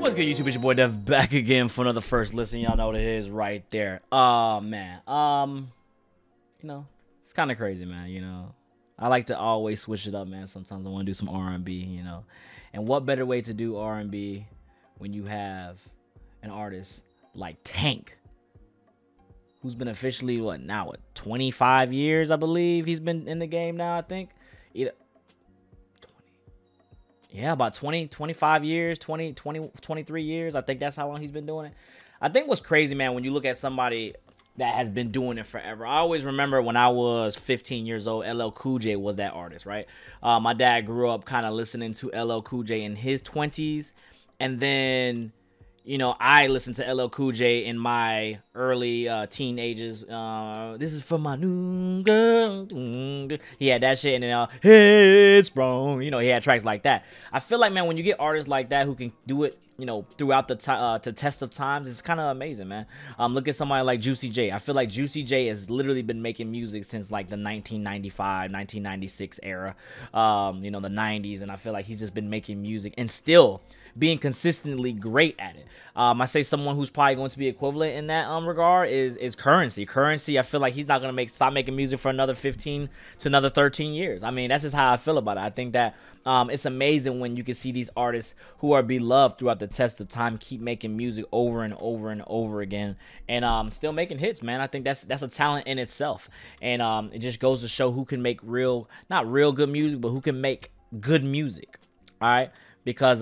What's good, YouTube? It's your boy Dev back again for another first listen. Y'all know what it is right there. Man. You know, it's kind of crazy, man. You know, I like to always switch it up, man. Sometimes I want to do some R&B, you know. And what better way to do R&B when you have an artist like Tank, who's been officially, what, 25 years, I believe he's been in the game now, I think. Yeah, about 25 years, 23 years. I think that's how long he's been doing it. I think what's crazy, man, when you look at somebody that has been doing it forever. I always remember when I was 15 years old, LL Cool J was that artist, right? My dad grew up kind of listening to LL Cool J in his 20s. And then, you know, I listened to LL Cool J in my early teen ages. This is for my new girl. He had that shit, and then Head Sprung. You know, he had tracks like that. I feel like, man, when you get artists like that who can do it, you know, throughout the test of times, it's kind of amazing, man. Look at somebody like Juicy J. I feel like Juicy J has literally been making music since like the 1995, 1996 era. You know, the 90s, and I feel like he's just been making music and still being consistently great at it. I say someone who's probably going to be equivalent in that regard is Currency. Currency, I feel like he's not going to stop making music for another 15 to another 13 years. I mean, that's just how I feel about it. I think that it's amazing when you can see these artists who are beloved throughout the test of time keep making music over and over and over again, and still making hits, man. I think that's a talent in itself, and it just goes to show who can make not real good music, but who can make good music. All right. Because,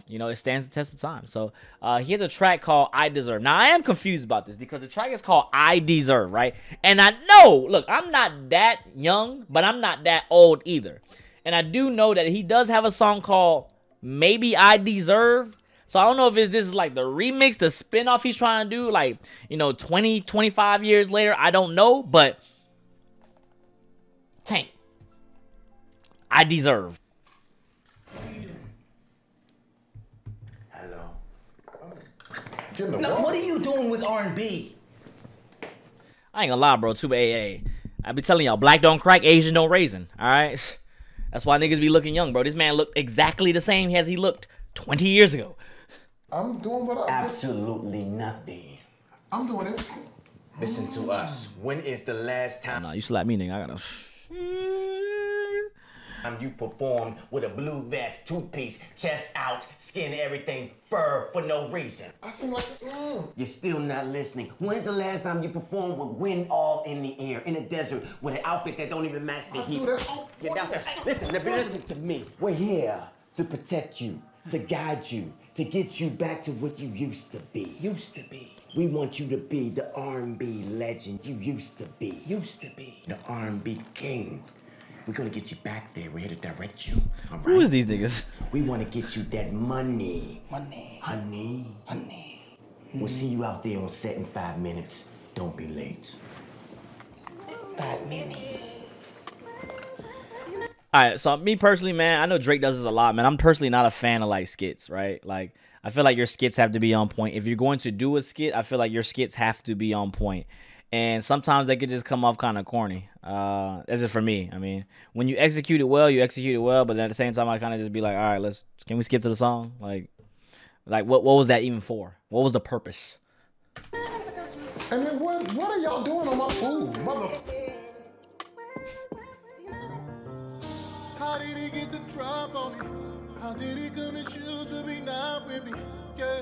you know, it stands the test of time. So, he has a track called I Deserve. Now, I am confused about this because the track is called I Deserve, right? And I know, look, I'm not that young, but I'm not that old either. And I do know that he does have a song called Maybe I Deserve. So, I don't know if this is like the remix, the spinoff he's trying to do, like, you know, 20, 25 years later. I don't know, but Tank, I Deserve. Now, what are you doing with R&B? I ain't gonna lie, bro. Too AA. I be telling y'all, black don't crack, Asian don't raisin. All right, that's why niggas be looking young, bro. This man looked exactly the same as he looked 20 years ago. I'm doing what I absolutely nothing. I'm doing it. Listen to us. When is the last time? Nah, you slap me, nigga. I gotta. You performed with a blue vest, two-piece, chest out, skin, everything, fur for no reason. I seem like You're still not listening. When's the last time you performed with wind all in the air, in the desert, with an outfit that don't even match the heat? Get downstairs. Listen to me. We're here to protect you, to guide you, to get you back to what you used to be. Used to be. We want you to be the R&B legend you used to be. Used to be. The R&B king. We're gonna get you back there. We're here to direct you. All right? Who is these niggas? We want to get you that money. Money. Honey. Honey. We'll see you out there on set in 5 minutes. Don't be late. 5 minutes. All right, so me personally, man, I know Drake does this a lot, man. I'm personally not a fan of like skits, right? Like, I feel like your skits have to be on point. If you're going to do a skit, I feel like your skits have to be on point. And sometimes they could just come off kind of corny. That's just for me. I mean, when you execute it well, you execute it well. But at the same time, I kind of just be like, all right, can we skip to the song? Like what was that even for? What was the purpose? I mean, what are y'all doing on my food, mother? How did he get the drop on me? How did he convince you to be not with me? Yeah.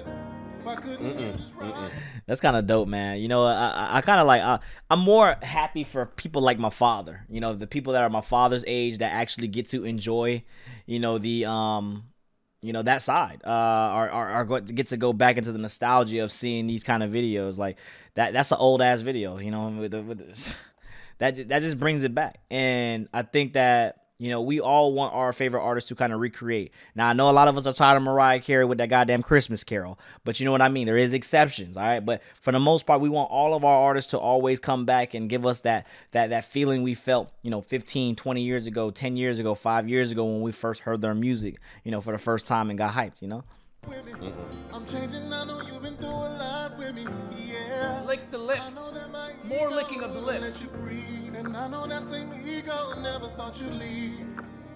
Why couldn't you just ride? That's kind of dope, man. You know, I kind of like, I'm more happy for people like my father, you know, the people that are my father's age that actually get to enjoy, you know, the, you know, that side, get to go back into the nostalgia of seeing these kind of videos. Like that's an old ass video, you know, that just brings it back. And I think that, you know, we all want our favorite artists to kind of recreate. Now, I know a lot of us are tired of Mariah Carey with that goddamn Christmas Carol, but you know what I mean? There is exceptions, all right? But for the most part, we want all of our artists to always come back and give us that feeling we felt, you know, 15, 20 years ago, 10 years ago, 5 years ago when we first heard their music, you know, for the first time and got hyped, you know? I'm changing, I know you've been through a lot with me. Yeah. Lick the lips. More licking of the lips. And I know that same ego never thought you'd leave.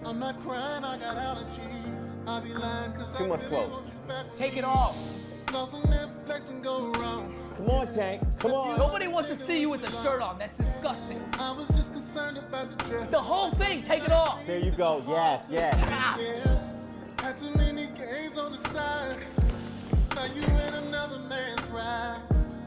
I'm not crying, I got allergies. I be lying cause Too I much really clothes. want you back. Take it off. Lost some Netflix and go around. Come on, Tank. Come on. Nobody wants to see you with the shirt on. That's disgusting. I was just concerned about the drip. The whole thing, take it off. There you go. Yes, yes. Ah. Yeah. Had too many games on the side. Now you in another man's ride.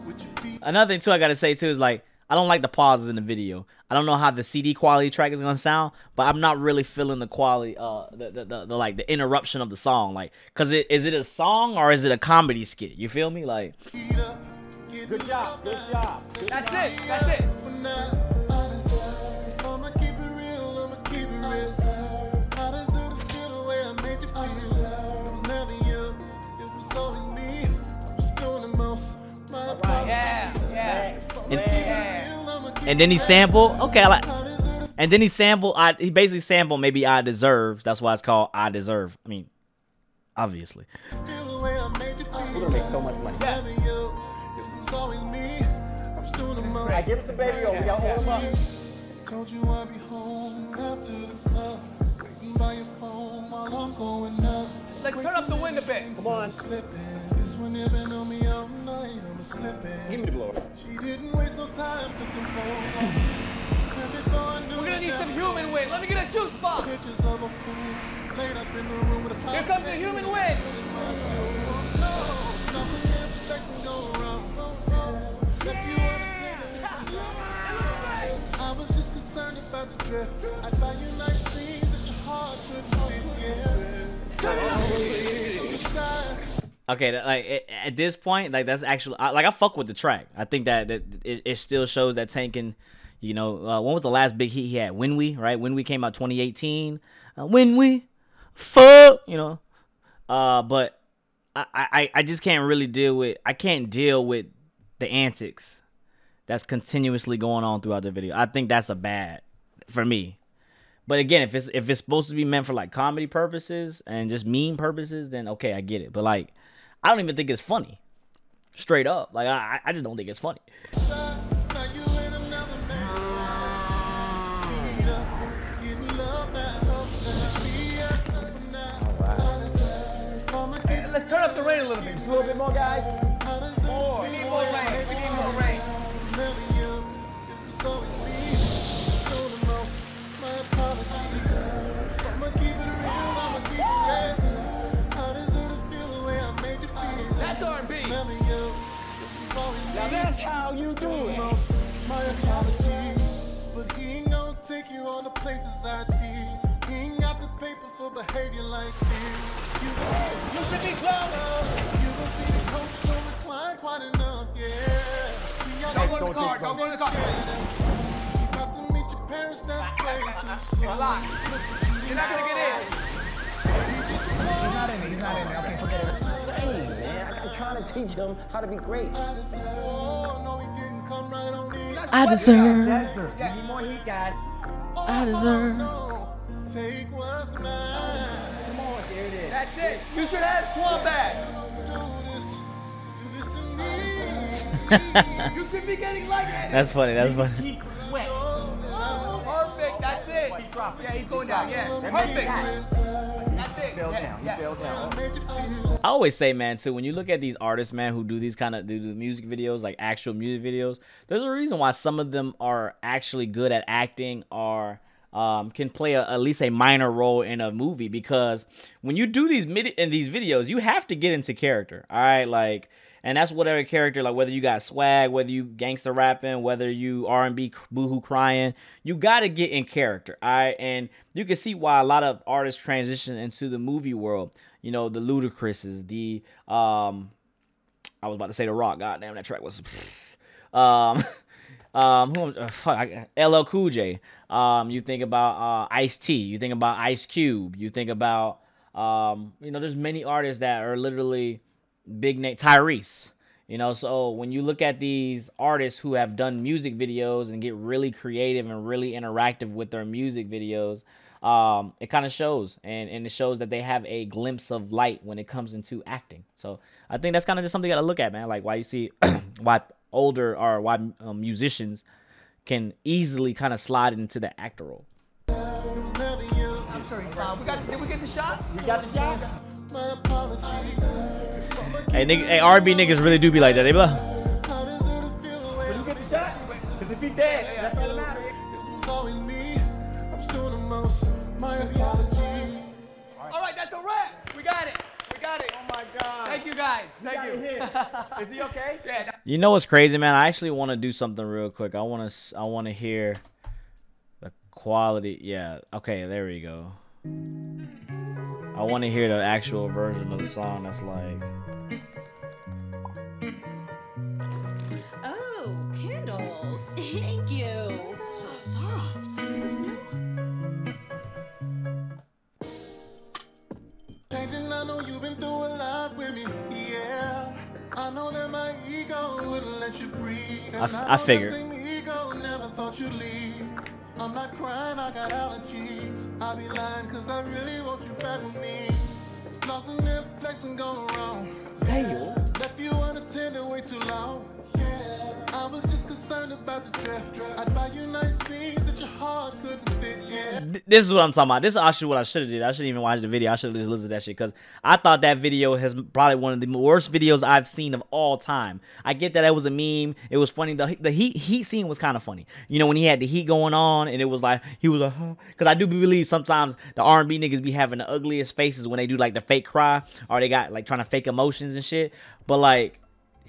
With your feet. Another thing too I gotta say too is like I don't like the pauses in the video. I don't know how the CD quality track is gonna sound, but I'm not really feeling the quality, the like the interruption of the song, like, cause is it a song or is it a comedy skit? You feel me? Like, Good job. Good job. That's it. That's it. But now, honest, I'ma keep it real, I'ma keep it real. I deserve to feel the way I made you feel. It was never you, it was always me. I was doing the most. My apologies. Yeah. and then he sampled. Okay, I like. And then he sampled. He basically sampled maybe I Deserve. That's why it's called I Deserve. I mean, obviously. Feel the way I made you feel. We're gonna make so much money. It was never you, it was always me. I was doing the most. Alright, give us the baby over. Y'all hold him up. Told you I'd be home after the club. Waiting by your phone while I'm going up. Let's turn up the wind a bit. Come on. This one here been on me all night. I'm slipping. Give me the blower. She didn't waste no time, took them clothes off. And before I knew We're gonna it, need some human wind. Let me get a juice box. pictures of a fool laid up in the room with a Here comes the human wind. I was just concerned about the drift. I'd buy you nice things that your heart couldn't fit. Okay, like at this point, like that's actually like I fuck with the track. I think that it still shows that Tank can, you know, when was the last big hit he had? When We, right? When We came out 2018. When We fuck, you know. But I just can't really deal with. I can't deal with the antics that's continuously going on throughout the video. I think that's a bad for me. But again, if it's supposed to be meant for like comedy purposes and just meme purposes, then okay, I get it. But like, I don't even think it's funny. Straight up, like I just don't think it's funny. Let's turn up the rain a little bit. Just a little bit more, guys. More. We need more rain. We need more rain. That's R&B. Now that's how you do it. My apologies, but he ain't gonna take you all the places I did. He ain't got the paper for behavior like this. You should be clowning. You gon' see the coach don't recline quite enough, yeah. See, I Don't go to the car. Don't go to the car. You got to meet your parents, that's way too soon. A lot. You're not gonna get in. He's not in it. He's not in it. Okay, forget it. Hey, man, I'm trying to teach him how to be great. Oh, no, he didn't come right on in. I deserve. We need more heat, guys. I deserve. No, take what's mine. Come on, there it is. That's it. You should have Swamp back. Do this to me. You should be getting lightheaded. That's funny. That's funny. Keep sweat. Perfect. That's it. Yeah, he's going down. Yeah. Perfect. That's it. Fell down. He fell down. I always say, man, too, when you look at these artists, man, who do these kind of do the music videos, like actual music videos, there's a reason why some of them are actually good at acting or can play at least a minor role in a movie, because when you do these videos, you have to get into character, all right? Like, and that's whatever character, like whether you got swag, whether you gangster rapping, whether you R&B boohoo crying, you got to get in character, all right? And you can see why a lot of artists transition into the movie world. You know, the Ludacris's, the I was about to say The Rock. God damn, that track was LL Cool J. You think about Ice-T. You think about Ice Cube. You think about you know, there's many artists that are literally big name. Tyrese. You know, so when you look at these artists who have done music videos and get really creative and really interactive with their music videos, it kind of shows, and it shows that they have a glimpse of light when it comes into acting. So I think that's kind of just something you got to look at, man. Like why you see why older or why musicians can easily kind of slide into the actor role. I'm sure he's fine. Did we get the shots? You got the shots? My apologies. Hey, nigga, hey, R&B niggas really do be like that. They be like, How does it feel the way you get the shot? Because if he's dead, that's all that matters. it was always me? I was doing the most. My apologies. All right, that's a wrap. We got it. We got it. Oh my God. Thank you guys. Thank you. Is he okay? Yeah. You know what's crazy, man? I actually want to do something real quick. I want to hear the quality. Yeah. Okay, there we go. I want to hear the actual version of the song that's like. Oh, candles. Thank you. So soft. Is this new? Changing, I know you've been through a lot with me. Yeah. I know that my ego wouldn't let you breathe. I figured. Ego never thought you'd leave. I'm not crying, I got allergies. I'll be lying cause I really want you back with me. Lost in their flex and going wrong. Left you unattended way too long. Yeah. I was just concerned about the draft. I'd buy you nice things that your heart couldn't fit. Yeah. This is what I'm talking about. This is actually what I should have did. I shouldn't even watch the video. I should have just listened to that shit because I thought that video has probably one of the worst videos I've seen of all time. I get that it was a meme. It was funny. The heat scene was kind of funny. You know, when he had the heat going on and it was like, he was like, huh. Because I do believe sometimes the R&B niggas be having the ugliest faces when they do like the fake cry or they got like trying to fake emotions and shit. But like,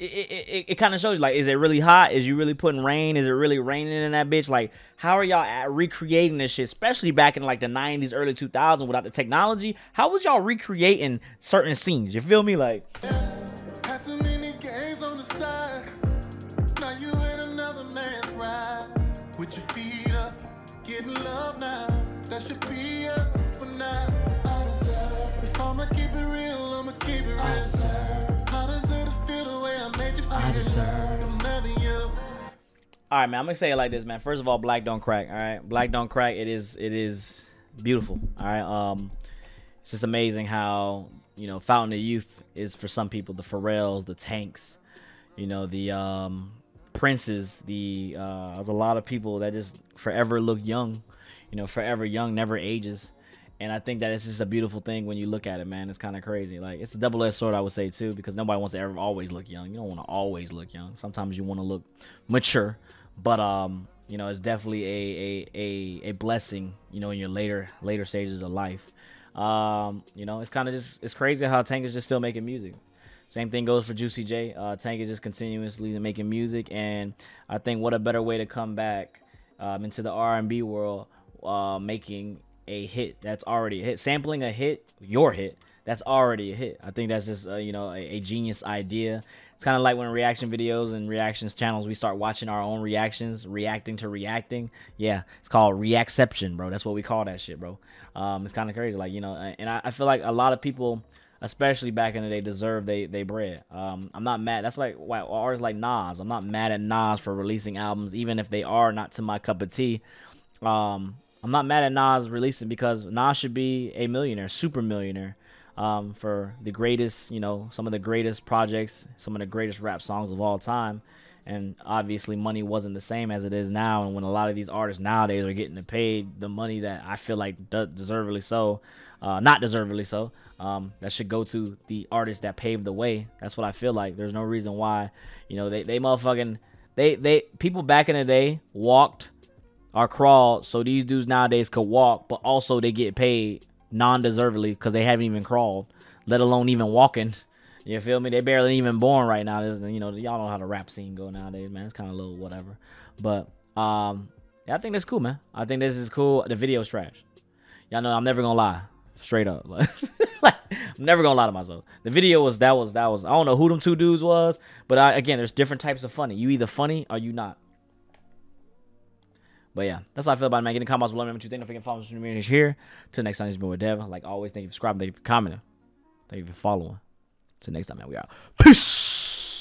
it kind of shows you, like, is it really hot? Is you really putting rain? Is it really raining in that bitch? Like, how are y'all recreating this shit? Especially back in like the 90s, early 2000s without the technology. How was y'all recreating certain scenes? You feel me? Like, Had too many games on the side. Now you in another man's ride. With your feet up, getting love now. That should be us, but now I deserve. If I'ma keep it real, I'ma keep it real. How does it feel the way I made you feel? It was never you. all right, man, I'm gonna say it like this, man. First of all, Black Don't Crack. All right, Black Don't Crack. It is beautiful. All right, it's just amazing how, you know, Fountain of Youth is for some people the Pharrells, the Tanks, you know, the Princes. There's a lot of people that just forever look young, you know, forever young, never ages. And I think that it's just a beautiful thing when you look at it, man. It's kind of crazy. Like, it's a double-edged sword, I would say, too, because nobody wants to ever always look young. You don't want to always look young. Sometimes you want to look mature. But, you know, it's definitely a blessing, you know, in your later stages of life. You know, it's kind of just, it's crazy how Tank is just still making music. Same thing goes for Juicy J. Tank is just continuously making music. And I think what a better way to come back into the R&B world, making a hit that's already a hit, sampling a hit, your hit that's already a hit. I think that's just you know, a genius idea. It's kind of like when reaction videos and reactions channels, we start watching our own reactions, reacting to reacting. Yeah, it's called reacception, bro. That's what we call that shit, bro. It's kind of crazy, like, you know, and I feel like a lot of people, especially back in the day, deserve they bread. I'm not mad. That's like why artists like Nas. I'm not mad at Nas for releasing albums, even if they are not to my cup of tea. I'm not mad at Nas releasing, because Nas should be a millionaire, super millionaire, for the greatest, you know, some of the greatest projects, some of the greatest rap songs of all time. And obviously money wasn't the same as it is now. And when a lot of these artists nowadays are getting paid the money that I feel like deservedly so, not deservedly so, that should go to the artists that paved the way. That's what I feel like. There's no reason why, you know, they motherfucking, people back in the day walked or crawled, so these dudes nowadays could walk, but also they get paid non-deservedly because they haven't even crawled, let alone even walking. You feel me? They barely even born right now. You know, y'all know how the rap scene go nowadays, man. It's kind of a little whatever. But yeah, I think that's cool, man. I think this is cool. The video's trash. Y'all know I'm never gonna lie, straight up. Like, I'm never gonna lie to myself. The video was that was. I don't know who them two dudes was, but again, there's different types of funny. You either funny or you not. But yeah, that's how I feel about it, man. Get in the comments below. Remember to think if you can follow me on social media here. Till next time, this has been with Dev. Like always, thank you for subscribing. Thank you for commenting. Thank you for following. Till next time, man. We out. Peace.